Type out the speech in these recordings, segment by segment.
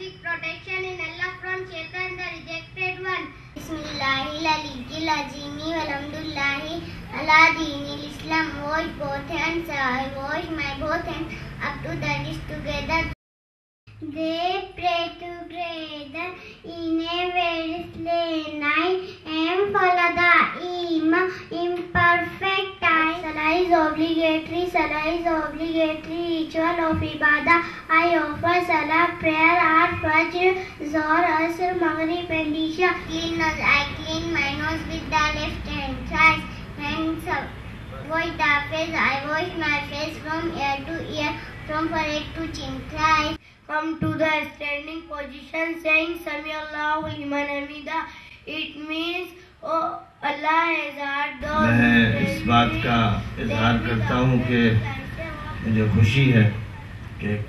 seek protection in Allah from Shaitan, the rejected one. Bismillahil Azimi walhamdulillahi ala dinil Islam. Wash both hands, I wash my both hands up to the wrist together. They pray together in a very slow night and follow the Imam in perfect time. Salah is obligatory. Salah is obligatory ritual of ibadah. I offer salah prayer at Fajr, Zohr, Asr, Maghrib and Isha. Clean nose. I clean my nose with the left hand side. Hands up. Wash the face. I wash my face from ear to ear, from forehead to chin. Thrice. Come to the standing position saying Sami Allahu liman hamida. It means oh Allah has heard those. मैं इस बात का इजहार करता हूँ कि मुझे खुशी है कि एक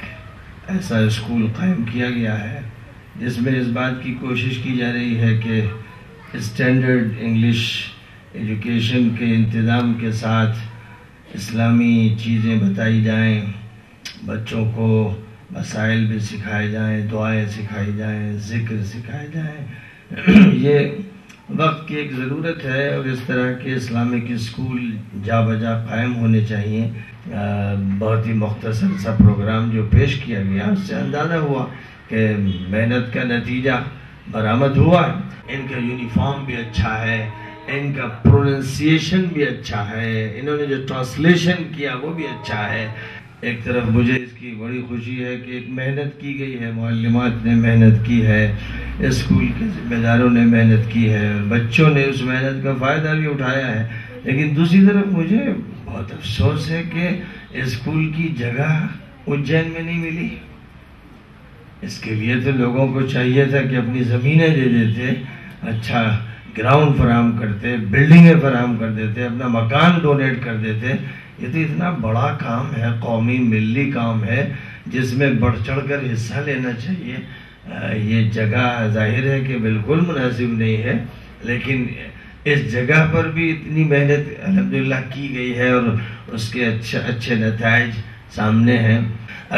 ऐसा स्कूल कायम किया गया है जिसमें इस बात की कोशिश की जा रही है कि स्टैंडर्ड इंग्लिश एजुकेशन के इंतज़ाम के साथ इस्लामी चीज़ें बताई जाएं, बच्चों को मसाइल भी सिखाए जाएं, दुआएं सिखाई जाएं, ज़िक्र सिखाए जाएं। ये वक्त की एक ज़रूरत है और इस तरह के इस्लामिक स्कूल जा बजा कायम होने चाहिए। बहुत ही मुख्तसर सा प्रोग्राम जो पेश किया गया उससे अंदाज़ा हुआ कि मेहनत का नतीजा बरामद हुआ। इनका यूनिफॉर्म भी अच्छा है, इनका प्रोनंसिएशन भी अच्छा है, इन्होंने जो ट्रांसलेशन किया वो भी अच्छा है। एक तरफ मुझे इसकी बड़ी खुशी है कि एक मेहनत की गई है, मुअल्लिमात ने मेहनत की है, स्कूल के ज़िम्मेदारों ने मेहनत की है, बच्चों ने उस मेहनत का फ़ायदा भी उठाया है। लेकिन दूसरी तरफ मुझे बहुत अफसोस है कि स्कूल की जगह उज्जैन में नहीं मिली। इसके लिए तो लोगों को चाहिए था कि अपनी ज़मीनें दे देते, अच्छा ग्राउंड फराहम करते, बिल्डिंगें फराहम कर देते, अपना मकान डोनेट कर देते। ये तो इतना बड़ा काम है, कौमी मिल्ली काम है जिसमें बढ़ चढ़ कर हिस्सा लेना चाहिए। ये जगह जाहिर है कि बिल्कुल मुनासिब नहीं है, लेकिन इस जगह पर भी इतनी मेहनत अल्हम्दुलिल्लाह की गई है और उसके अच्छे नताइज सामने हैं।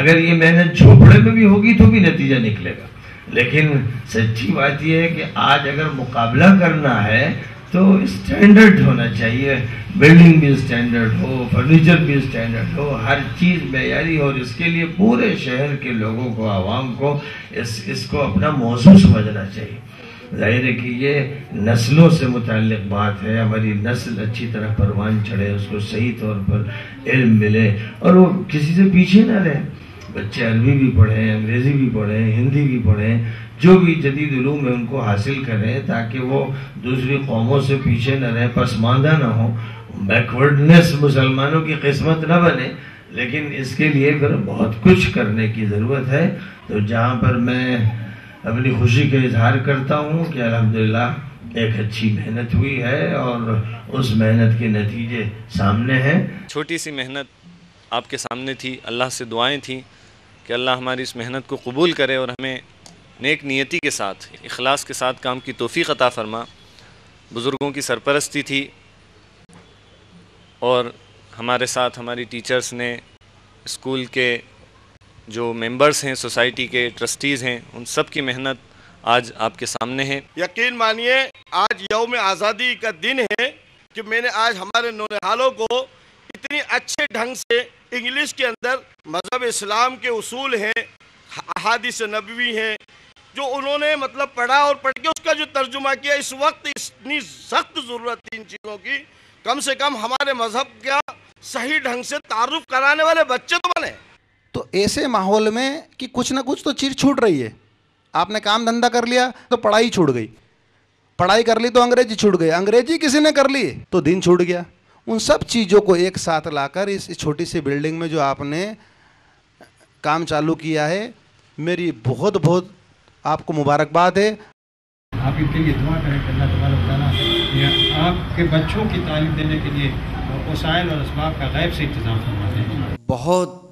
अगर ये मेहनत झोपड़े में भी होगी तो भी नतीजा निकलेगा। लेकिन सच्ची बात यह है कि आज अगर मुकाबला करना है तो स्टैंडर्ड होना चाहिए, बिल्डिंग भी स्टैंडर्ड हो, फर्नीचर भी स्टैंडर्ड हो, हर चीज़ मेयारी हो। और इसके लिए पूरे शहर के लोगों को, आवाम को इसको अपना मौजू समझना चाहिए। जाहिर है कि ये नस्लों से मुताल्लिक बात है, हमारी नस्ल अच्छी तरह परवान चढ़े, उसको सही तौर पर इल्म मिले और वो किसी से पीछे ना रहे। बच्चे अरबी भी पढ़ें, अंग्रेज़ी भी पढ़ें, हिंदी भी पढ़ें, जो भी जदीद उलूम है उनको हासिल करें ताकि वो दूसरी कौमों से पीछे न रहें, पसमानदा ना हो। बैकवर्डनेस मुसलमानों की किस्मत न बने, लेकिन इसके लिए फिर बहुत कुछ करने की ज़रूरत है। तो जहाँ पर मैं अपनी खुशी का इजहार करता हूँ कि अल्हम्दुलिल्लाह एक अच्छी मेहनत हुई है और उस मेहनत के नतीजे सामने हैं। छोटी सी मेहनत आपके सामने थी, अल्लाह से दुआएं थी कि अल्लाह हमारी इस मेहनत को कबूल करे और हमें नेक नियति के साथ, इखलास के साथ काम की तौफीक अता फरमा। बुज़ुर्गों की सरपरस्ती थी और हमारे साथ हमारी टीचर्स ने, स्कूल के जो मेंबर्स हैं, सोसाइटी के ट्रस्टीज़ हैं, उन सब की मेहनत आज आपके सामने है। यकीन मानिए आज यौम आज़ादी का दिन है कि मैंने आज हमारे नौनिहालों को इतनी अच्छे ढंग से इंग्लिश के अंदर मज़हब इस्लाम के उसूल हैं, अहादीस नबवी हैं, जो उन्होंने मतलब पढ़ा और पढ़ के उसका जो तर्जुमा किया। इस वक्त इतनी सख्त ज़रूरत थी इन चीज़ों की, कम से कम हमारे मज़हब का सही ढंग से तारुफ कराने वाले बच्चे तो बने। तो ऐसे माहौल में कि कुछ ना कुछ तो चीज़ छूट रही है। आपने काम धंधा कर लिया तो पढ़ाई छूट गई, पढ़ाई कर ली तो अंग्रेजी छूट गई, अंग्रेजी किसी ने कर ली तो दिन छूट गया। उन सब चीज़ों को एक साथ लाकर इस छोटी सी बिल्डिंग में जो आपने काम चालू किया है, मेरी बहुत बहुत आपको मुबारकबाद है। आप इनके लिए दुआ करें कि अल्लाह तबारक व तआला आपके बच्चों की तालीम देने के लिए वसाइल और असबाब का गैब से इंतज़ाम फरमाते हैं। बहुत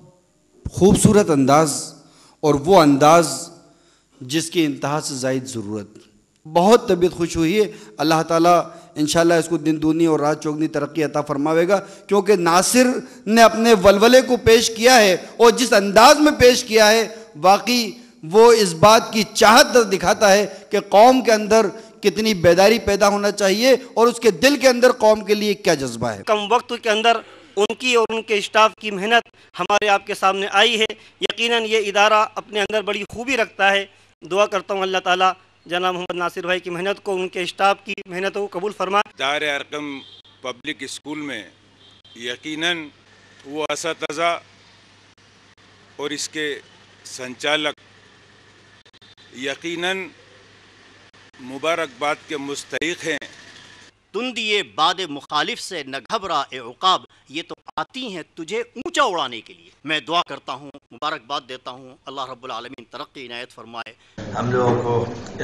खूबसूरत अंदाज़ और वो अंदाज़ जिसकी इंतहा से ज़ायद ज़रूरत। बहुत तबीयत खुश हुई है। अल्लाह ताला इंशाअल्लाह इसको दिन दूनी और रात चौगनी तरक्की अता फरमावेगा, क्योंकि नासिर ने अपने वलवले को पेश किया है और जिस अंदाज में पेश किया है वाकई وہ اس بات کی چاہت دکھاتا ہے کہ قوم کے اندر کتنی بیداری پیدا ہونا چاہیے اور اس کے دل کے اندر قوم کے لیے کیا جذبہ ہے۔ کم وقت کے اندر ان کی اور ان کے اسٹاف کی محنت ہمارے آپ کے سامنے آئی ہے۔ یقیناً یہ ادارہ اپنے اندر بڑی خوبی رکھتا ہے۔ دعا کرتا ہوں اللہ تعالیٰ جناب محمد ناصر بھائی کی محنت کو، ان کے اسٹاف کی محنتوں کو قبول فرمائے۔ دار ارقم پبلک اسکول میں یقیناً وہ اساتذہ اور اس کے سنچالک یقیناً مبارکباد کے مستحق ہیں۔ تندیے باد مخالف سے نہ گھبرا اے عقاب، یہ تو آتی ہیں تجھے اونچا اڑانے کے لیے۔ میں دعا کرتا ہوں، مبارکباد دیتا ہوں، اللہ رب العالمین ترقی عنایت فرمائے۔ ہم لوگوں کو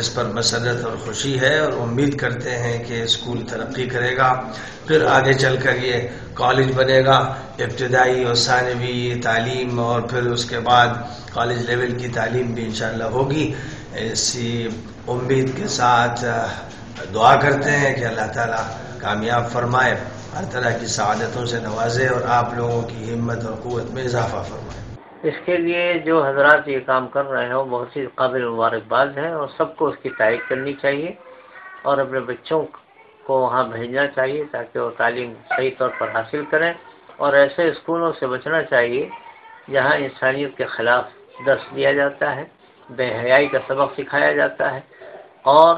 اس پر مسرت اور خوشی ہے اور امید کرتے ہیں کہ اسکول ترقی کرے گا، پھر آگے چل کر یہ کالج بنے گا، ابتدائی اور ثانوی تعلیم اور پھر اس کے بعد کالج لیول کی تعلیم بھی انشاءاللہ ہوگی۔ اسی امید کے ساتھ دعا کرتے ہیں کہ اللہ تعالیٰ کامیاب فرمائے، ہر طرح کی سعادتوں سے نوازے اور آپ لوگوں کی ہمت اور قوت میں اضافہ فرمائے۔ اس کے لیے جو حضرات یہ کام کر رہے ہیں وہ بہت ہی قابل مبارکباد ہیں اور سب کو اس کی تائید کرنی چاہیے اور اپنے بچوں کو وہاں بھیجنا چاہیے تاکہ وہ تعلیم صحیح طور پر حاصل کریں، اور ایسے اسکولوں سے بچنا چاہیے جہاں انسانیت کے خلاف درس دیا جاتا ہے، بے حیائی کا سبق سکھایا جاتا ہے اور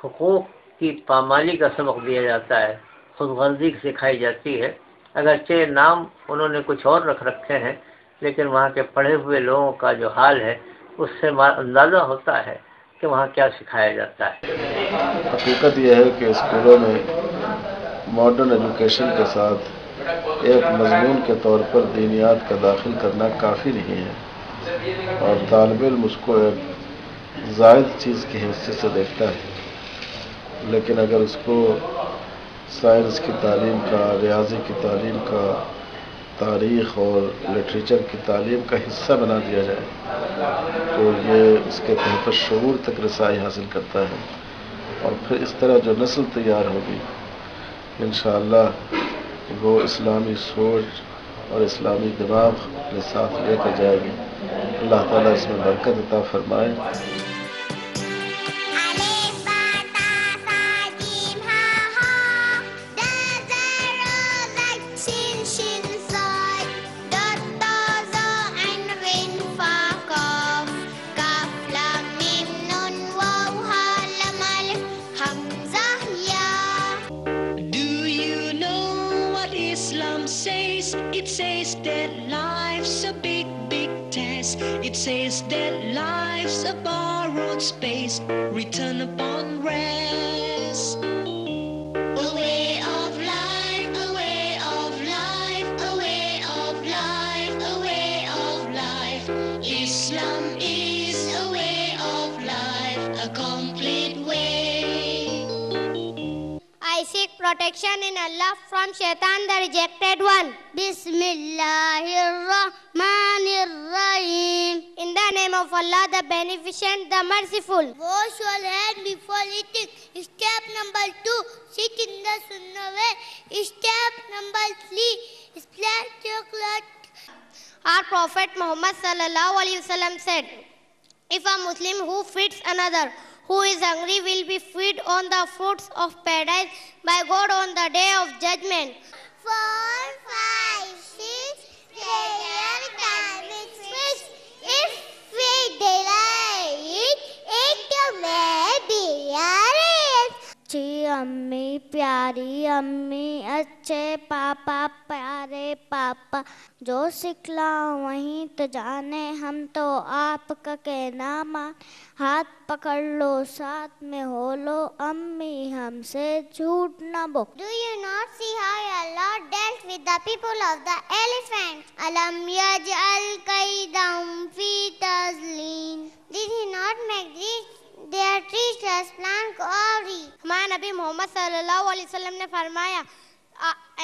حقوق کی پامالی کا سبق دیا جاتا ہے، خود غرضی سکھائی جاتی ہے۔ اگرچہ نام انہوں نے کچھ اور رکھے ہیں، لیکن وہاں کے پڑھے ہوئے لوگوں کا جو حال ہے اس سے اندازہ ہوتا ہے کہ وہاں کیا سکھایا جاتا ہے۔ حقیقت یہ ہے کہ اسکولوں میں ماڈرن ایجوکیشن کے ساتھ ایک مضمون کے طور پر دینیات کا داخل کرنا کافی نہیں ہے اور طالب علم اس کو ایک زائد چیز کی حیثیت سے دیکھتا ہے، لیکن اگر اس کو سائنس کی تعلیم کا، ریاضی کی تعلیم کا، تاریخ اور لٹریچر کی تعلیم کا حصہ بنا دیا جائے تو یہ اس کے تحت شعور تک رسائی حاصل کرتا ہے، اور پھر اس طرح جو نسل تیار ہوگی انشاءاللہ وہ اسلامی سوچ اور اسلامی دماغ اپنے ساتھ لے کر جائے گی۔ اللہ تعالیٰ اس میں برکت عطا فرمائے۔ It says that life's a big, big test. It says that life's a borrowed space. Return upon rest. A way of life, a way of life, a way of life, a way of life. Islam is a way of life, a complete way. I seek protection in Allah from Shaitan, the rejected one. Bismillahirrahmanirrahim. In the name of Allah, the Beneficent, the Merciful. Wash your hands before eating. Step number 2, sit in the sunnah way. Step number 3, splash your cloth. Our Prophet Muhammad sallallahu alaihi wasallam said, if a Muslim who feeds another who is hungry will be fed on the fruits of paradise by God on the day of judgment. 4, 5, 6, prayer time is finished. If we delay it may be erased. अच्छी अम्मी, प्यारी अम्मी, अच्छे पापा, प्यारे पापा, जो सिखलाओ वहीं तो जाने, हम तो आपका कहना मान, हाथ पकड़ लो साथ में हो लो, अम्मी हमसे झूठ न बोल. Do you not see how Allah dealt with the people of the elephant? Alam yaj'al kaydahum fi tazlin. Did he not make their treacherous plan cowardly? हमारे नबी मोहम्मद सल्लल्लाहु अलैहि वसल्लम ने फरमाया,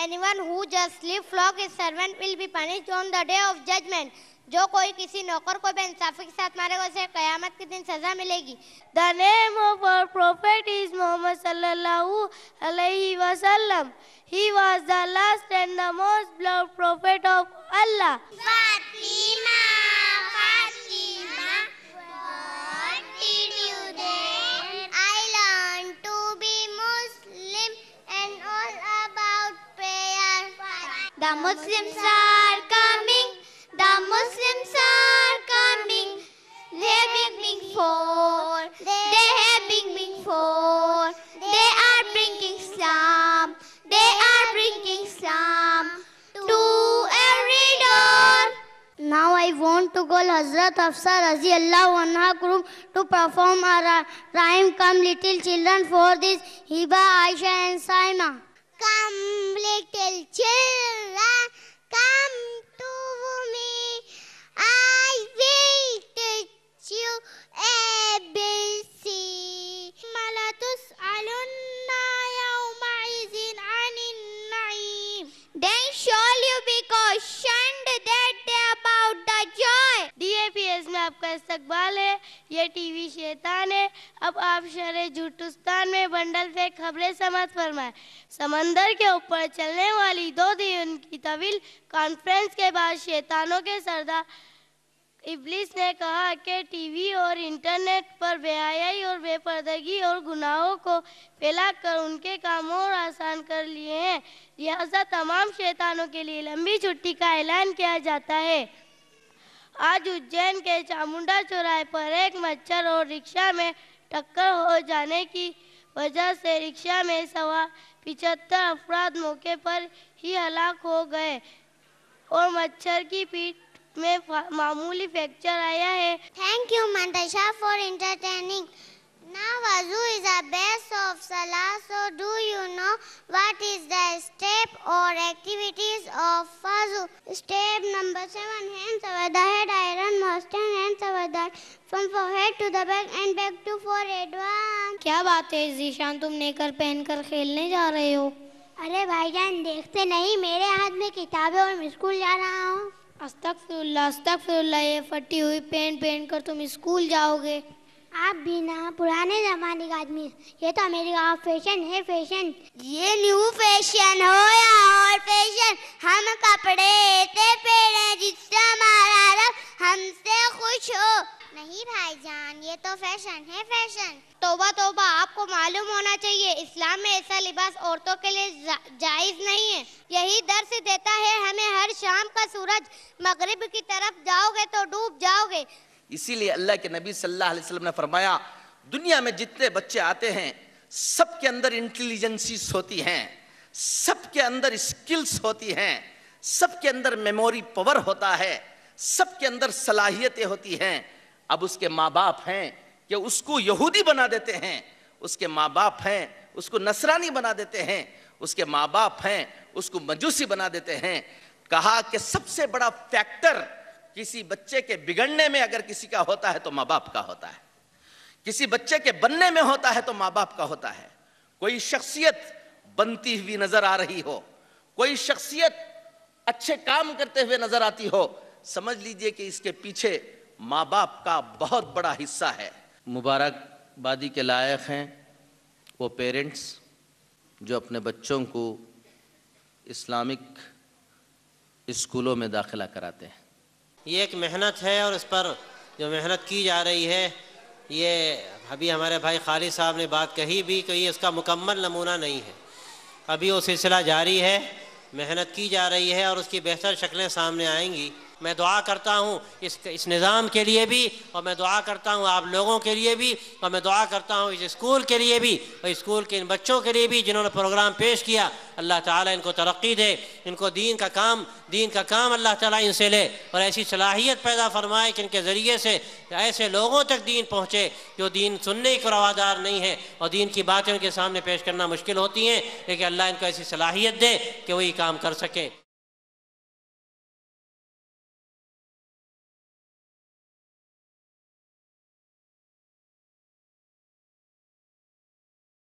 anyone who just leave flock his servant will be punished on the day of judgment. जो कोई किसी नौकर को बेइंसाफी के साथ मारेगा उसे कयामत के दिन सजा मिलेगी. The name of our prophet is Muhammad sallallahu alaihi wasallam. He was the last and the most beloved prophet of Allah. Fatima, Fatima, The Muslims are coming, the Muslims are coming. They have been for, they have been for. They are bringing Islam, they are bringing Islam to every door. Now I want to call Hazrat Hafsa Raziyallahu Anha Group to perform a rhyme. Come little children for this Hiba, Aisha and Saima. Come little children, come to me. I will teach you ABC. Mala tus'alunna yawma izin anin na'im. Then shall you be cautioned that day about the joy. DAPS में आपका इस्तकबाल है। ये TV शैतान है। अब आप शहर जुटुस्तान में बंडल फेंक खबरें समाप्त फरमाएं। समंदर के ऊपर चलने वाली 2 दिन की तवील कॉन्फ्रेंस के बाद शैतानों के सरदार इब्लिस ने कहा कि टीवी और इंटरनेट पर बेहयाई और बेपर्दगी और गुनाहों को फैलाकर उनके काम और आसान कर लिए हैं। लिहाजा तमाम शैतानों के लिए लंबी छुट्टी का ऐलान किया जाता है। आज उज्जैन के चामुंडा चौराहे पर एक मच्छर और रिक्शा में टक्कर हो जाने की वजह से रिक्शा में सवार 75 अफराद मौके पर ही हलाक हो गए और मच्छर की पीठ में मामूली फ्रैक्चर आया है। Thank you Mantasha for entertaining. Now Wudu is a base of Salah. So do you know what is the step or activities of Wudu? Step number 7, hands over the head, iron most hands over the from forehead to the back and back to forehead. 1. क्या बात है ज़ीशान, तुम नेकर पहनकर खेलने जा रहे हो? अरे भाईजान देखते नहीं, मेरे हाथ में किताबें और मैं स्कूल जा रहा हूँ। अस्तगफिरुल्लाह, ये फटी हुई पेंट पहनकर तुम स्कूल जाओगे? आप भी ना पुराने जमाने का आदमी है। ये तो अमेरिका का फैशन है, फैशन। ये न्यू फैशन हो या और फैशन, हम कपड़े ऐसे पहने जिससे हमारा रब हमसे खुश हो। नहीं भाईजान, ये तो फैशन है, फैशन। तौबा तौबा, आपको मालूम होना चाहिए इस्लाम में ऐसा लिबास औरतों के लिए जायज नहीं है। यही दर्स देता है हमें हर शाम का सूरज मगरिब की तरफ जाओगे तो डूब जाओगे। इसीलिए अल्लाह के नबी सल्लल्लाहु अलैहि वसल्लम ने फरमाया, दुनिया में जितने बच्चे आते हैं सबके अंदर इंटेलिजेंसीज होती हैं, सबके अंदर स्किल्स होती हैं, सबके अंदर मेमोरी पावर होता है, सबके अंदर सलाहियतें होती हैं। अब उसके माँ बाप हैं कि उसको यहूदी बना देते हैं, उसके माँ बाप हैं उसको नसरानी बना देते हैं, उसके माँ बाप हैं उसको मजूसी बना देते हैं। कहा कि सबसे बड़ा फैक्टर किसी बच्चे के बिगड़ने में अगर किसी का होता है तो माँ बाप का होता है, किसी बच्चे के बनने में होता है तो माँ बाप का होता है। कोई शख्सियत बनती हुई नजर आ रही हो, कोई शख्सियत अच्छे काम करते हुए नजर आती हो, समझ लीजिए कि इसके पीछे माँ बाप का बहुत बड़ा हिस्सा है। मुबारकबादी के लायक हैं वो पेरेंट्स जो अपने बच्चों को इस्लामिक स्कूलों में दाखिला कराते हैं। ये एक मेहनत है और इस पर जो मेहनत की जा रही है, ये अभी हमारे भाई खालिद साहब ने बात कही भी कि ये उसका मुकम्मल नमूना नहीं है, अभी वो सिलसिला जारी है, मेहनत की जा रही है और उसकी बेहतर शक्लें सामने आएंगी। मैं दुआ करता हूँ इस निज़ाम के लिए भी, और मैं दुआ करता हूँ आप लोगों के लिए भी, और मैं दुआ करता हूँ इस स्कूल के लिए भी और स्कूल के इन बच्चों के लिए भी जिन्होंने प्रोग्राम पेश किया। अल्लाह ताला इनको तरक्की दे, इनको दीन का काम अल्लाह ताला इनसे ले और ऐसी सलाहियत पैदा फरमाए कि इनके ज़रिए से ऐसे लोगों तक दीन पहुँचे जो दीन सुनने को रवादार नहीं है और दीन की बातें उनके सामने पेश करना मुश्किल होती हैं, लेकिन अल्लाह इनको ऐसी सलाहियत दे कि वही काम कर सकें।